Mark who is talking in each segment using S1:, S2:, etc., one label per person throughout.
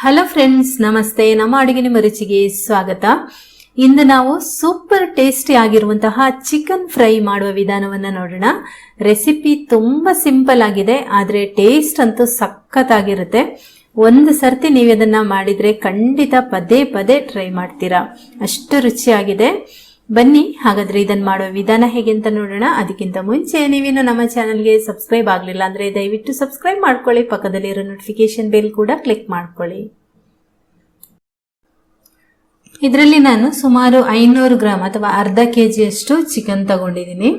S1: Hello friends, ನಮಸ್ತೆ. ನಮ್ಮ ಅಡುಗೆ ನಿಮ್ಮ ರುಚಿಗೆ ಸ್ವಾಗತ. ಇಂದು ನಾವು ಸೂಪರ್ ಟೇಸ್ಟಿ ಆಗಿರುವಂತಹ ಚಿಕನ್ ಫ್ರೈ ಮಾಡುವ ವಿಧಾನವನ್ನ ನೋಡೋಣ. ರೆಸಿಪಿ ತುಂಬಾ ಸಿಂಪಲ್ ಆಗಿದೆ, ಆದ್ರೆ ಟೇಸ್ಟ್ ಅಂತೂ ಸಖತ್ತಾಗಿರುತ್ತೆ. ಒಂದು ಸರ್ತಿ ನೀವು ಇದನ್ನ ಮಾಡಿದ್ರೆ ಖಂಡಿತ ಪದೇ ಪದೇ ಟ್ರೈ ಮಾಡ್ತೀರಾ, ಅಷ್ಟು ರುಚಿಯಾಗಿದೆ. ಬನ್ನಿ ಹಾಗಾದ್ರೆ ಇದನ್ನ ಮಾಡುವ ವಿಧಾನ ಹೇಗೆ ಅಂತ ನೋಡೋಣ. ಅದಕ್ಕಿಂತ ಮುಂಚೆ ನೀವೇನು ನಮ್ಮ ಚಾನಲ್ಗೆ ಸಬ್ಸ್ಕ್ರೈಬ್ ಆಗಲಿಲ್ಲ ಅಂದ್ರೆ ದಯವಿಟ್ಟು ಸಬ್ಸ್ಕ್ರೈಬ್ ಮಾಡ್ಕೊಳ್ಳಿ, ಪಕ್ಕದಲ್ಲಿರೋ ನೋಟಿಫಿಕೇಶನ್ ಬೆಲ್ ಕೂಡ ಕ್ಲಿಕ್ ಮಾಡ್ಕೊಳ್ಳಿ. ಇದರಲ್ಲಿ ನಾನು ಸುಮಾರು 500 ಗ್ರಾಮ್ ಅಥವಾ ಅರ್ಧ ಕೆಜಿಯಷ್ಟು ಚಿಕನ್ ತಗೊಂಡಿದ್ದೀನಿ.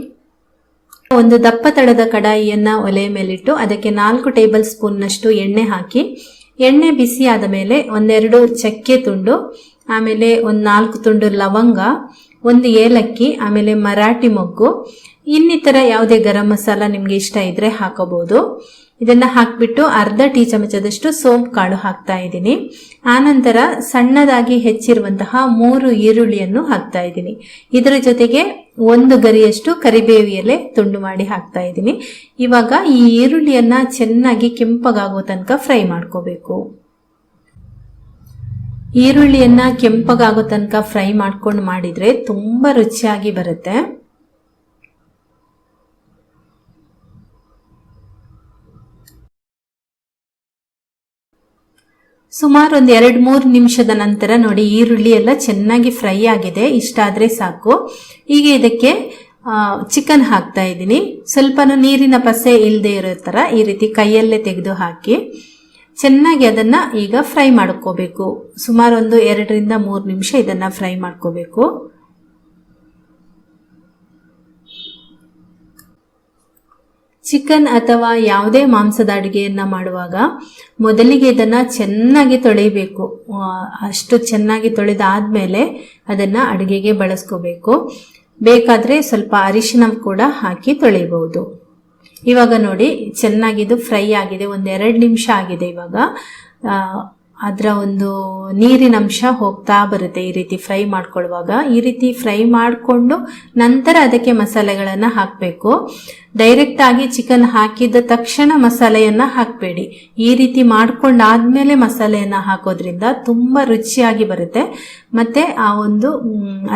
S1: ಒಂದು ದಪ್ಪ ತಳದ ಕಡಾಯಿಯನ್ನ ಒಲೆ ಮೇಲಿಟ್ಟು ಅದಕ್ಕೆ 4 ಟೇಬಲ್ ಸ್ಪೂನ್ ನಷ್ಟು ಎಣ್ಣೆ ಹಾಕಿ, ಎಣ್ಣೆ ಬಿಸಿ ಆದ ಮೇಲೆ ಒಂದೆರಡು ಚಕ್ಕೆ ತುಂಡು, ಆಮೇಲೆ ಒಂದು 4 ತುಂಡು ಲವಂಗ, ಒಂದು ಏಲಕ್ಕಿ, ಆಮೇಲೆ ಮರಾಠಿ ಮೊಗ್ಗು, ಇನ್ನಿತರ ಯಾವುದೇ ಗರಂ ಮಸಾಲ ನಿಮ್ಗೆ ಇಷ್ಟ ಇದ್ರೆ ಹಾಕೋಬಹುದು. ಇದನ್ನ ಹಾಕ್ಬಿಟ್ಟು ಅರ್ಧ ಟೀ ಚಮಚದಷ್ಟು ಸೋಂಪು ಕಾಳು ಹಾಕ್ತಾ ಇದ್ದೀನಿ. ಆನಂತರ ಸಣ್ಣದಾಗಿ ಹೆಚ್ಚಿರುವಂತಹ 3 ಈರುಳ್ಳಿಯನ್ನು ಹಾಕ್ತಾ ಇದ್ದೀನಿ. ಇದರ ಜೊತೆಗೆ 1 ಗರಿಯಷ್ಟು ಕರಿಬೇವು ಎಲೆ ತುಂಡು ಮಾಡಿ ಹಾಕ್ತಾ ಇದ್ದೀನಿ. ಇವಾಗ ಈ ಈರುಳ್ಳಿಯನ್ನ ಚೆನ್ನಾಗಿ ಕೆಂಪಗಾಗೋ ತನಕ ಫ್ರೈ ಮಾಡ್ಕೋಬೇಕು. ಈರುಳ್ಳಿಯನ್ನ ಕೆಂಪಗಾಗೋ ತನಕ ಫ್ರೈ ಮಾಡ್ಕೊಂಡು ಮಾಡಿದ್ರೆ ತುಂಬಾ ರುಚಿಯಾಗಿ ಬರುತ್ತೆ. ಸುಮಾರು ಒಂದು 2-3 ನಿಮಿಷದ ನಂತರ ನೋಡಿ, ಈರುಳ್ಳಿ ಎಲ್ಲ ಚೆನ್ನಾಗಿ ಫ್ರೈ ಆಗಿದೆ. ಇಷ್ಟಾದ್ರೆ ಸಾಕು. ಈಗ ಇದಕ್ಕೆ ಚಿಕನ್ ಹಾಕ್ತಾ ಇದ್ದೀನಿ. ಸ್ವಲ್ಪ ನೀರಿನ ಪಸೆ ಇಲ್ಲದೆ ಇರೋ ತರ ಈ ರೀತಿ ಕೈಯಲ್ಲೇ ತೆಗೆದು ಹಾಕಿ ಚೆನ್ನಾಗಿ ಅದನ್ನ ಈಗ ಫ್ರೈ ಮಾಡ್ಕೋಬೇಕು. ಸುಮಾರು ಒಂದು 2-3 ನಿಮಿಷ ಇದನ್ನ ಫ್ರೈ ಮಾಡ್ಕೋಬೇಕು. ಚಿಕನ್ ಅಥವಾ ಯಾವುದೇ ಮಾಂಸದ ಅಡುಗೆಯನ್ನ ಮಾಡುವಾಗ ಮೊದಲಿಗೆ ಇದನ್ನ ಚೆನ್ನಾಗಿ ತೊಳಿಬೇಕು. ಅಷ್ಟು ಚೆನ್ನಾಗಿ ತೊಳೆದಾದ್ಮೇಲೆ ಅದನ್ನ ಅಡುಗೆಗೆ ಬಳಸ್ಕೋಬೇಕು. ಬೇಕಾದ್ರೆ ಸ್ವಲ್ಪ ಅರಿಶಿನ ಕೂಡ ಹಾಕಿ ತೊಳಿಬಹುದು. ಇವಾಗ ನೋಡಿ, ಚೆನ್ನಾಗಿದು ಫ್ರೈ ಆಗಿದೆ. 1-2 ನಿಮಿಷ ಆಗಿದೆ. ಇವಾಗ ಅದರ ಒಂದು ನೀರಿನ ಅಂಶ ಹೋಗ್ತಾ ಬರುತ್ತೆ ಈ ರೀತಿ ಫ್ರೈ ಮಾಡ್ಕೊಳ್ಳುವಾಗ. ಈ ರೀತಿ ಫ್ರೈ ಮಾಡಿಕೊಂಡು ನಂತರ ಅದಕ್ಕೆ ಮಸಾಲೆಗಳನ್ನ ಹಾಕಬೇಕು. ಡೈರೆಕ್ಟ್ ಆಗಿ ಚಿಕನ್ ಹಾಕಿದ ತಕ್ಷಣ ಮಸಾಲೆಯನ್ನ ಹಾಕಬೇಡಿ. ಈ ರೀತಿ ಮಾಡ್ಕೊಂಡಾದ್ಮೇಲೆ ಮಸಾಲೆಯನ್ನ ಹಾಕೋದ್ರಿಂದ ತುಂಬಾ ರುಚಿಯಾಗಿ ಬರುತ್ತೆ. ಮತ್ತೆ ಆ ಒಂದು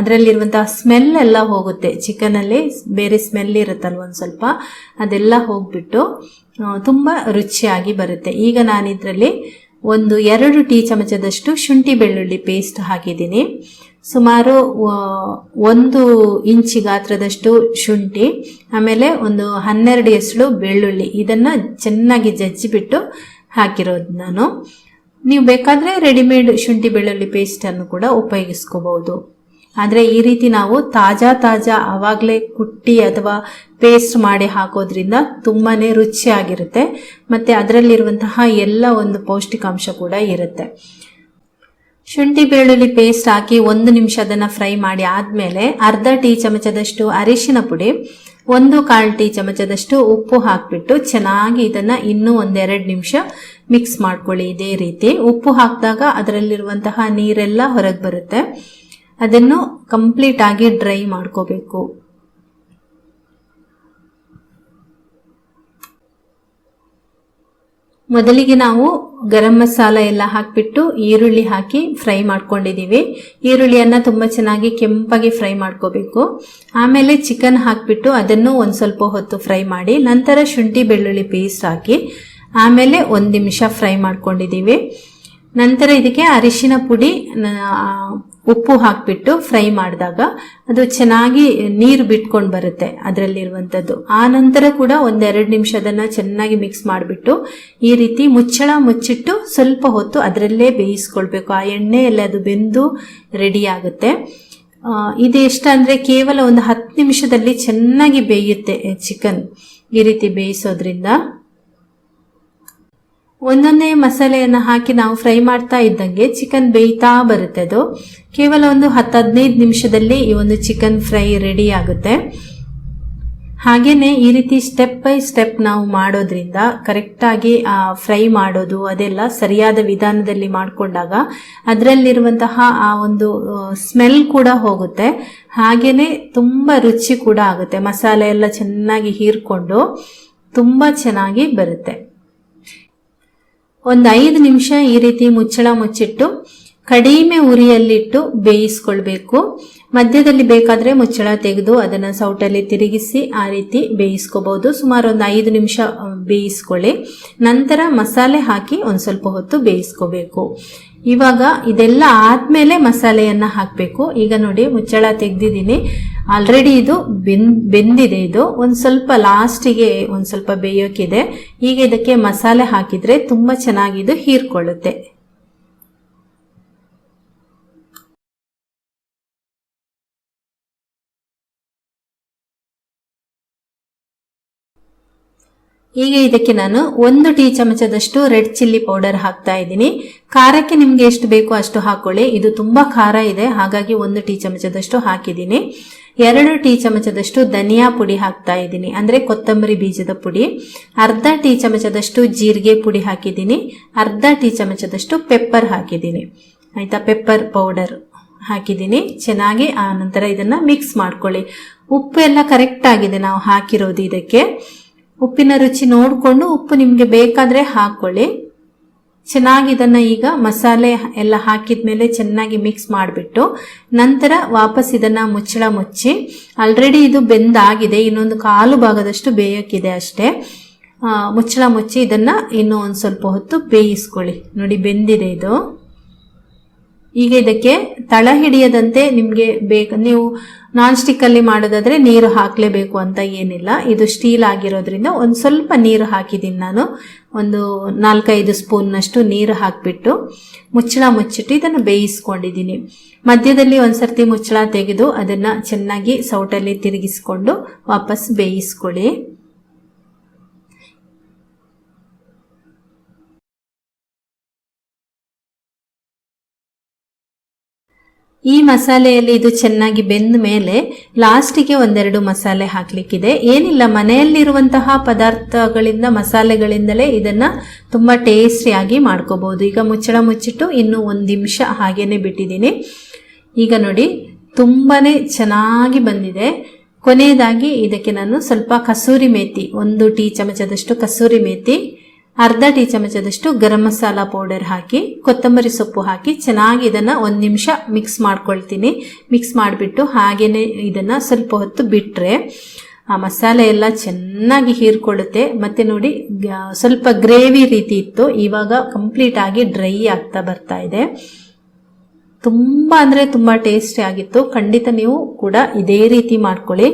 S1: ಅದರಲ್ಲಿರುವಂತಹ ಸ್ಮೆಲ್ ಎಲ್ಲ ಹೋಗುತ್ತೆ. ಚಿಕನ್ ಅಲ್ಲಿ ಬೇರೆ ಸ್ಮೆಲ್ ಇರುತ್ತಲ್ವ ಒಂದ್ ಸ್ವಲ್ಪ, ಅದೆಲ್ಲ ಹೋಗ್ಬಿಟ್ಟು ತುಂಬಾ ರುಚಿಯಾಗಿ ಬರುತ್ತೆ. ಈಗ ನಾನು ಇದರಲ್ಲಿ 2 ಟೀ ಚಮಚದಷ್ಟು ಶುಂಠಿ ಬೆಳ್ಳುಳ್ಳಿ ಪೇಸ್ಟ್ ಹಾಕಿದ್ದೀನಿ. ಸುಮಾರು 1 ಇಂಚಿ ಗಾತ್ರದಷ್ಟು ಶುಂಠಿ, ಆಮೇಲೆ ಒಂದು 12 ಎಸಳು ಬೆಳ್ಳುಳ್ಳಿ, ಇದನ್ನ ಚೆನ್ನಾಗಿ ಜಜ್ಜಿಬಿಟ್ಟು ಹಾಕಿರೋದು ನಾನು. ನೀವು ಬೇಕಾದ್ರೆ ರೆಡಿಮೇಡ್ ಶುಂಠಿ ಬೆಳ್ಳುಳ್ಳಿ ಪೇಸ್ಟ್ ಅನ್ನು ಕೂಡ ಉಪಯೋಗಿಸ್ಕೋಬಹುದು. ಆದ್ರೆ ಈ ರೀತಿ ನಾವು ತಾಜಾ ಅವಾಗ್ಲೇ ಕುಟ್ಟಿ ಅಥವಾ ಪೇಸ್ಟ್ ಮಾಡಿ ಹಾಕೋದ್ರಿಂದ ತುಂಬಾನೇ ರುಚಿಯಾಗಿರುತ್ತೆ. ಮತ್ತೆ ಅದರಲ್ಲಿರುವಂತಹ ಎಲ್ಲ ಒಂದು ಪೌಷ್ಟಿಕಾಂಶ ಕೂಡ ಇರುತ್ತೆ. ಶುಂಠಿ ಬೆಳ್ಳುಳ್ಳಿ ಪೇಸ್ಟ್ ಹಾಕಿ 1 ನಿಮಿಷ ಅದನ್ನ ಫ್ರೈ ಮಾಡಿ ಆದ್ಮೇಲೆ ಅರ್ಧ ಟೀ ಚಮಚದಷ್ಟು ಅರಿಶಿನ ಪುಡಿ, 1/4 ಟೀ ಚಮಚದಷ್ಟು ಉಪ್ಪು ಹಾಕ್ಬಿಟ್ಟು ಚೆನ್ನಾಗಿ ಇದನ್ನ ಇನ್ನೂ 1-2 ನಿಮಿಷ ಮಿಕ್ಸ್ ಮಾಡ್ಕೊಳ್ಳಿ. ಇದೇ ರೀತಿ ಉಪ್ಪು ಹಾಕಿದಾಗ ಅದರಲ್ಲಿರುವಂತಹ ನೀರೆಲ್ಲ ಹೊರಗೆ ಬರುತ್ತೆ. ಅದನ್ನು ಕಂಪ್ಲೀಟ್ ಆಗಿ ಡ್ರೈ ಮಾಡ್ಕೋಬೇಕು. ಮೊದಲಿಗೆ ನಾವು ಗರಂ ಮಸಾಲ ಎಲ್ಲ ಹಾಕ್ಬಿಟ್ಟು ಈರುಳ್ಳಿ ಹಾಕಿ ಫ್ರೈ ಮಾಡ್ಕೊಂಡಿದೀವಿ. ಈರುಳ್ಳಿಯನ್ನ ತುಂಬಾ ಚೆನ್ನಾಗಿ ಕೆಂಪಾಗಿ ಫ್ರೈ ಮಾಡ್ಕೋಬೇಕು. ಆಮೇಲೆ ಚಿಕನ್ ಹಾಕ್ಬಿಟ್ಟು ಅದನ್ನು ಒಂದ್ ಸ್ವಲ್ಪ ಹೊತ್ತು ಫ್ರೈ ಮಾಡಿ ನಂತರ ಶುಂಠಿ ಬೆಳ್ಳುಳ್ಳಿ ಪೇಸ್ಟ್ ಹಾಕಿ ಆಮೇಲೆ 1 ನಿಮಿಷ ಫ್ರೈ ಮಾಡ್ಕೊಂಡಿದೀವಿ. ನಂತರ ಇದಕ್ಕೆ ಅರಿಶಿನ ಪುಡಿ, ಉಪ್ಪು ಹಾಕ್ಬಿಟ್ಟು ಫ್ರೈ ಮಾಡಿದಾಗ ಅದು ಚೆನ್ನಾಗಿ ನೀರು ಬಿಟ್ಕೊಂಡು ಬರುತ್ತೆ ಅದರಲ್ಲಿರುವಂಥದ್ದು. ಆ ನಂತರ ಕೂಡ 1-2 ನಿಮಿಷ ಅದನ್ನ ಚೆನ್ನಾಗಿ ಮಿಕ್ಸ್ ಮಾಡಿಬಿಟ್ಟು ಈ ರೀತಿ ಮುಚ್ಚಳ ಮುಚ್ಚಿಟ್ಟು ಸ್ವಲ್ಪ ಹೊತ್ತು ಅದರಲ್ಲೇ ಬೇಯಿಸ್ಕೊಳ್ಬೇಕು. ಆ ಎಣ್ಣೆಯಲ್ಲಿ ಅದು ಬೆಂದು ರೆಡಿ ಆಗುತ್ತೆ. ಇದು ಎಷ್ಟಂದ್ರೆ ಕೇವಲ ಒಂದು 10 ನಿಮಿಷದಲ್ಲಿ ಚೆನ್ನಾಗಿ ಬೇಯುತ್ತೆ ಚಿಕನ್ ಈ ರೀತಿ ಬೇಯಿಸೋದ್ರಿಂದ. ಒಂದೊಂದೇ ಮಸಾಲೆಯನ್ನ ಹಾಕಿ ನಾವು ಫ್ರೈ ಮಾಡ್ತಾ ಇದ್ದಂಗೆ ಚಿಕನ್ ಬೇಯ್ತಾ ಬರುತ್ತೆ. ಅದು ಕೇವಲ ಒಂದು 10-15 ನಿಮಿಷದಲ್ಲಿ ಈ ಒಂದು ಚಿಕನ್ ಫ್ರೈ ರೆಡಿ ಆಗುತ್ತೆ. ಹಾಗೇನೆ ಈ ರೀತಿ ಸ್ಟೆಪ್ ಬೈ ಸ್ಟೆಪ್ ನಾವು ಮಾಡೋದ್ರಿಂದ ಕರೆಕ್ಟ್ ಆಗಿ ಫ್ರೈ ಮಾಡೋದು ಅದೆಲ್ಲ ಸರಿಯಾದ ವಿಧಾನದಲ್ಲಿ ಮಾಡ್ಕೊಂಡಾಗ ಅದರಲ್ಲಿರುವಂತಹ ಆ ಒಂದು ಸ್ಮೆಲ್ ಕೂಡ ಹೋಗುತ್ತೆ. ಹಾಗೇನೆ ತುಂಬಾ ರುಚಿ ಕೂಡ ಆಗುತ್ತೆ. ಮಸಾಲೆ ಎಲ್ಲ ಚೆನ್ನಾಗಿ ಹೀರ್ಕೊಂಡು ತುಂಬಾ ಚೆನ್ನಾಗಿ ಬರುತ್ತೆ. ಒಂದು 5 ನಿಮಿಷ ಈ ರೀತಿ ಮುಚ್ಚಳ ಮುಚ್ಚಿಟ್ಟು ಕಡಿಮೆ ಉರಿಯಲ್ಲಿಟ್ಟು ಬೇಯಿಸ್ಕೊಳ್ಬೇಕು. ಮಧ್ಯದಲ್ಲಿ ಬೇಕಾದ್ರೆ ಮುಚ್ಚಳ ತೆಗೆದು ಅದನ್ನ ಸೌಟಲ್ಲಿ ತಿರುಗಿಸಿ ಆ ರೀತಿ ಬೇಯಿಸ್ಕೋಬಹುದು. ಸುಮಾರು ಒಂದು 5 ನಿಮಿಷ ಬೇಯಿಸ್ಕೊಳ್ಳಿ. ನಂತರ ಮಸಾಲೆ ಹಾಕಿ ಒಂದ್ ಸ್ವಲ್ಪ ಹೊತ್ತು ಬೇಯಿಸ್ಕೋಬೇಕು. ಇವಾಗ ಇದೆಲ್ಲ ಆದ್ಮೇಲೆ ಮಸಾಲೆಯನ್ನ ಹಾಕಬೇಕು. ಈಗ ನೋಡಿ ಮುಚ್ಚಳ ತೆಗ್ದಿದ್ದೀನಿ, ಆಲ್ರೆಡಿ ಇದು ಬೆಂದಿದೆ. ಇದು ಒಂದ್ ಸ್ವಲ್ಪ ಲಾಸ್ಟಿಗೆ ಒಂದ್ ಸ್ವಲ್ಪ ಬೇಯೋಕಿದೆ. ಈಗ ಇದಕ್ಕೆ ಮಸಾಲೆ ಹಾಕಿದ್ರೆ ತುಂಬಾ ಚೆನ್ನಾಗಿ ಇದು ಹೀರ್ಕೊಳ್ಳುತ್ತೆ. ಈಗ ಇದಕ್ಕೆ ನಾನು 1 ಟೀ ಚಮಚದಷ್ಟು ರೆಡ್ ಚಿಲ್ಲಿ ಪೌಡರ್ ಹಾಕ್ತಾ ಇದ್ದೀನಿ. ಖಾರಕ್ಕೆ ನಿಮ್ಗೆ ಎಷ್ಟು ಬೇಕೋ ಅಷ್ಟು ಹಾಕೊಳ್ಳಿ. ಇದು ತುಂಬಾ ಖಾರ ಇದೆ, ಹಾಗಾಗಿ 1 ಟೀ ಚಮಚದಷ್ಟು ಹಾಕಿದ್ದೀನಿ. 2 ಟೀ ಚಮಚದಷ್ಟು ಧನಿಯಾ ಪುಡಿ ಹಾಕ್ತಾ ಇದ್ದೀನಿ, ಅಂದ್ರೆ ಕೊತ್ತಂಬರಿ ಬೀಜದ ಪುಡಿ. ಅರ್ಧ ಟೀ ಚಮಚದಷ್ಟು ಜೀರಿಗೆ ಪುಡಿ ಹಾಕಿದ್ದೀನಿ. ಅರ್ಧ ಟೀ ಚಮಚದಷ್ಟು ಪೆಪ್ಪರ್ ಹಾಕಿದ್ದೀನಿ. ಆಯ್ತಾ, ಪೆಪ್ಪರ್ ಪೌಡರ್ ಹಾಕಿದ್ದೀನಿ. ಚೆನ್ನಾಗಿ ಆ ನಂತರ ಇದನ್ನ ಮಿಕ್ಸ್ ಮಾಡ್ಕೊಳ್ಳಿ. ಉಪ್ಪು ಎಲ್ಲ ಕರೆಕ್ಟ್ ಆಗಿದೆ ನಾವು ಹಾಕಿರೋದು. ಇದಕ್ಕೆ ಉಪ್ಪಿನ ರುಚಿ ನೋಡಿಕೊಂಡು ಉಪ್ಪು ನಿಮ್ಗೆ ಬೇಕಾದ್ರೆ ಹಾಕೊಳ್ಳಿ. ಚೆನ್ನಾಗಿ ಇದನ್ನ ಈಗ ಮಸಾಲೆ ಎಲ್ಲ ಹಾಕಿದ್ಮೇಲೆ ಚೆನ್ನಾಗಿ ಮಿಕ್ಸ್ ಮಾಡಿಬಿಟ್ಟು ನಂತರ ವಾಪಸ್ ಇದನ್ನ ಮುಚ್ಚಳ ಮುಚ್ಚಿ, ಆಲ್ರೆಡಿ ಇದು ಬೆಂದಾಗಿದೆ, ಇನ್ನೊಂದು 1/4 ಭಾಗದಷ್ಟು ಬೇಯಕ್ಕಿದೆ ಅಷ್ಟೇ. ಮುಚ್ಚಳ ಮುಚ್ಚಿ ಇದನ್ನ ಇನ್ನೂ ಒಂದ್ ಸ್ವಲ್ಪ ಹೊತ್ತು ಬೇಯಿಸ್ಕೊಳ್ಳಿ. ನೋಡಿ ಬೆಂದಿದೆ ಇದು. ಈಗ ಇದಕ್ಕೆ ತಳ ಹಿಡಿಯದಂತೆ ನಿಮ್ಗೆ ನೀವು ನಾನ್ ಸ್ಟಿಕ್ ಅಲ್ಲಿ ಮಾಡೋದಾದ್ರೆ ನೀರು ಹಾಕ್ಲೇಬೇಕು ಅಂತ ಏನಿಲ್ಲ. ಇದು ಸ್ಟೀಲ್ ಆಗಿರೋದ್ರಿಂದ ಒಂದ್ ಸ್ವಲ್ಪ ನೀರು ಹಾಕಿದ್ದೀನಿ ನಾನು. ಒಂದು 4-5 ಸ್ಪೂನ್ನಷ್ಟು ನೀರು ಹಾಕ್ಬಿಟ್ಟು ಮುಚ್ಚಳ ಮುಚ್ಚಿಟ್ಟು ಇದನ್ನು ಬೇಯಿಸ್ಕೊಂಡಿದ್ದೀನಿ. ಮಧ್ಯದಲ್ಲಿ ಒಂದ್ಸರ್ತಿ ಮುಚ್ಚಳ ತೆಗೆದು ಅದನ್ನ ಚೆನ್ನಾಗಿ ಸೌಟಲ್ಲಿ ತಿರುಗಿಸ್ಕೊಂಡು ವಾಪಸ್ ಬೇಯಿಸ್ಕೊಳ್ಳಿ. ಈ ಮಸಾಲೆಯಲ್ಲಿ ಇದು ಚೆನ್ನಾಗಿ ಬೆಂದ ಮೇಲೆ ಲಾಸ್ಟಿಗೆ 1-2 ಮಸಾಲೆ ಹಾಕ್ಲಿಕ್ಕಿದೆ. ಏನಿಲ್ಲ, ಮನೆಯಲ್ಲಿರುವಂತಹ ಪದಾರ್ಥಗಳಿಂದ ಮಸಾಲೆಗಳಿಂದಲೇ ಇದನ್ನ ತುಂಬಾ ಟೇಸ್ಟಿಯಾಗಿ ಮಾಡ್ಕೋಬಹುದು. ಈಗ ಮುಚ್ಚಳ ಮುಚ್ಚಿಟ್ಟು ಇನ್ನು 1 ನಿಮಿಷ ಹಾಗೇನೆ ಬಿಟ್ಟಿದ್ದೀನಿ. ಈಗ ನೋಡಿ ತುಂಬಾನೇ ಚೆನ್ನಾಗಿ ಬಂದಿದೆ. ಕೊನೆಯದಾಗಿ ಇದಕ್ಕೆ ನಾನು ಸ್ವಲ್ಪ ಕಸೂರಿ ಮೇಥಿ, 1 ಟೀ ಚಮಚದಷ್ಟು ಕಸೂರಿ ಮೇಥಿ, ಅರ್ಧ ಟೀ ಚಮಚದಷ್ಟು ಗರಂ ಮಸಾಲಾ ಪೌಡರ್ ಹಾಕಿ ಕೊತ್ತಂಬರಿ ಸೊಪ್ಪು ಹಾಕಿ ಚೆನ್ನಾಗಿ ಇದನ್ನ 1 ನಿಮಿಷ ಮಿಕ್ಸ್ ಮಾಡ್ಕೊಳ್ತೀನಿ. ಮಿಕ್ಸ್ ಮಾಡಿಬಿಟ್ಟು ಹಾಗೇನೆ ಇದನ್ನ ಸ್ವಲ್ಪ ಹೊತ್ತು ಬಿಟ್ರೆ ಆ ಮಸಾಲೆ ಎಲ್ಲ ಚೆನ್ನಾಗಿ ಹೀರ್ಕೊಳ್ಳುತ್ತೆ. ಮತ್ತೆ ನೋಡಿ ಸ್ವಲ್ಪ ಗ್ರೇವಿ ರೀತಿ ಇತ್ತು, ಇವಾಗ ಕಂಪ್ಲೀಟ್ ಆಗಿ ಡ್ರೈ ಆಗ್ತಾ ಬರ್ತಾ ಇದೆ. ತುಂಬಾ ಅಂದ್ರೆ ತುಂಬಾ ಟೇಸ್ಟಿ ಆಗಿತ್ತು. ಖಂಡಿತ ನೀವು ಕೂಡ ಇದೇ ರೀತಿ ಮಾಡ್ಕೊಳ್ಳಿ.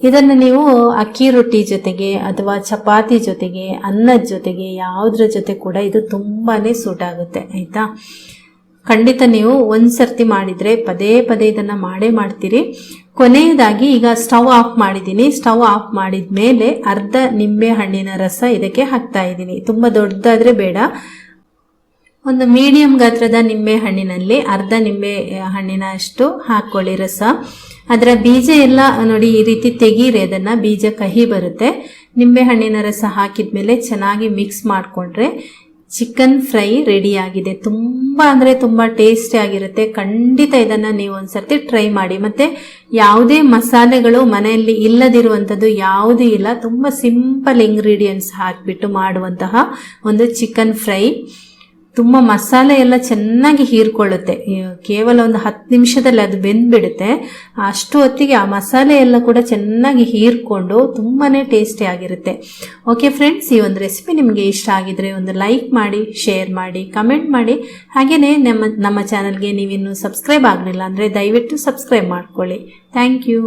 S1: ಇದನ್ನ ನೀವು ಅಕ್ಕಿ ರೊಟ್ಟಿ ಜೊತೆಗೆ ಅಥವಾ ಚಪಾತಿ ಜೊತೆಗೆ, ಅನ್ನದ ಜೊತೆಗೆ, ಯಾವುದ್ರ ಜೊತೆ ಕೂಡ ಇದು ತುಂಬಾನೇ ಸೂಟ್ ಆಗುತ್ತೆ. ಆಯ್ತಾ, ಖಂಡಿತ ನೀವು ಒಂದ್ಸರ್ತಿ ಮಾಡಿದ್ರೆ ಪದೇ ಪದೇ ಇದನ್ನ ಮಾಡೇ ಮಾಡ್ತೀರಿ. ಕೊನೆಯದಾಗಿ ಈಗ ಸ್ಟವ್ ಆಫ್ ಮಾಡಿದ್ದೀನಿ. ಸ್ಟವ್ ಆಫ್ ಮಾಡಿದ್ಮೇಲೆ ಅರ್ಧ ನಿಂಬೆ ಹಣ್ಣಿನ ರಸ ಇದಕ್ಕೆ ಹಾಕ್ತಾ ಇದ್ದೀನಿ. ತುಂಬಾ ದೊಡ್ಡದಾದ್ರೆ ಬೇಡ, ಒಂದು ಮೀಡಿಯಂ ಗಾತ್ರದ ನಿಂಬೆ ಹಣ್ಣಿನಲ್ಲಿ ಅರ್ಧ ನಿಂಬೆ ಹಣ್ಣಿನ ಅಷ್ಟು ಹಾಕೊಳ್ಳಿ ರಸ. ಅದರ ಬೀಜ ಎಲ್ಲ ನೋಡಿ ಈ ರೀತಿ ತೆಗೀರಿ, ಅದನ್ನ ಬೀಜ ಕಹಿ ಬರುತ್ತೆ. ನಿಂಬೆ ಹಣ್ಣಿನ ರಸ ಹಾಕಿದ್ಮೇಲೆ ಚೆನ್ನಾಗಿ ಮಿಕ್ಸ್ ಮಾಡ್ಕೊಂಡ್ರೆ ಚಿಕನ್ ಫ್ರೈ ರೆಡಿ ಆಗಿದೆ. ತುಂಬಾ ಅಂದ್ರೆ ತುಂಬಾ ಟೇಸ್ಟಿ ಆಗಿರುತ್ತೆ. ಖಂಡಿತ ಇದನ್ನ ನೀವು ಒಂದ್ಸರ್ತಿ ಟ್ರೈ ಮಾಡಿ. ಮತ್ತೆ ಯಾವುದೇ ಮಸಾಲೆಗಳು ಮನೆಯಲ್ಲಿ ಇಲ್ಲದಿರುವಂತದ್ದು ಯಾವುದೂ ಇಲ್ಲ. ತುಂಬಾ ಸಿಂಪಲ್ ಇಂಗ್ರೀಡಿಯೆಂಟ್ಸ್ ಹಾಕ್ಬಿಟ್ಟು ಮಾಡುವಂತಹ ಒಂದು ಚಿಕನ್ ಫ್ರೈ. ತುಂಬಾ ಮಸಾಲೆ ಎಲ್ಲ ಚೆನ್ನಾಗಿ ಹೀರ್ಕೊಳ್ಳುತ್ತೆ. ಕೇವಲ ಒಂದು 10 ನಿಮಿಷದಲ್ಲಿ ಅದು ಬೆಂದ್ಬಿಡುತ್ತೆ. ಅಷ್ಟು ಹೊತ್ತಿಗೆ ಆ ಮಸಾಲೆ ಎಲ್ಲ ಕೂಡ ಚೆನ್ನಾಗಿ ಹೀರ್ಕೊಂಡು ತುಂಬಾನೇ ಟೇಸ್ಟಿ ಆಗಿರುತ್ತೆ. ಓಕೆ ಫ್ರೆಂಡ್ಸ್, ಈ ಒಂದು ರೆಸಿಪಿ ನಿಮಗೆ ಇಷ್ಟ ಆಗಿದ್ರೆ ಒಂದು ಲೈಕ್ ಮಾಡಿ, ಶೇರ್ ಮಾಡಿ, ಕಮೆಂಟ್ ಮಾಡಿ. ಹಾಗೇನೆ ನಮ್ಮ ಚಾನಲ್ಗೆ ನೀವಿನ್ನೂ ಸಬ್ಸ್ಕ್ರೈಬ್ ಆಗಲಿಲ್ಲ ಅಂದ್ರೆ ದಯವಿಟ್ಟು ಸಬ್ಸ್ಕ್ರೈಬ್ ಮಾಡ್ಕೊಳ್ಳಿ. Thank you.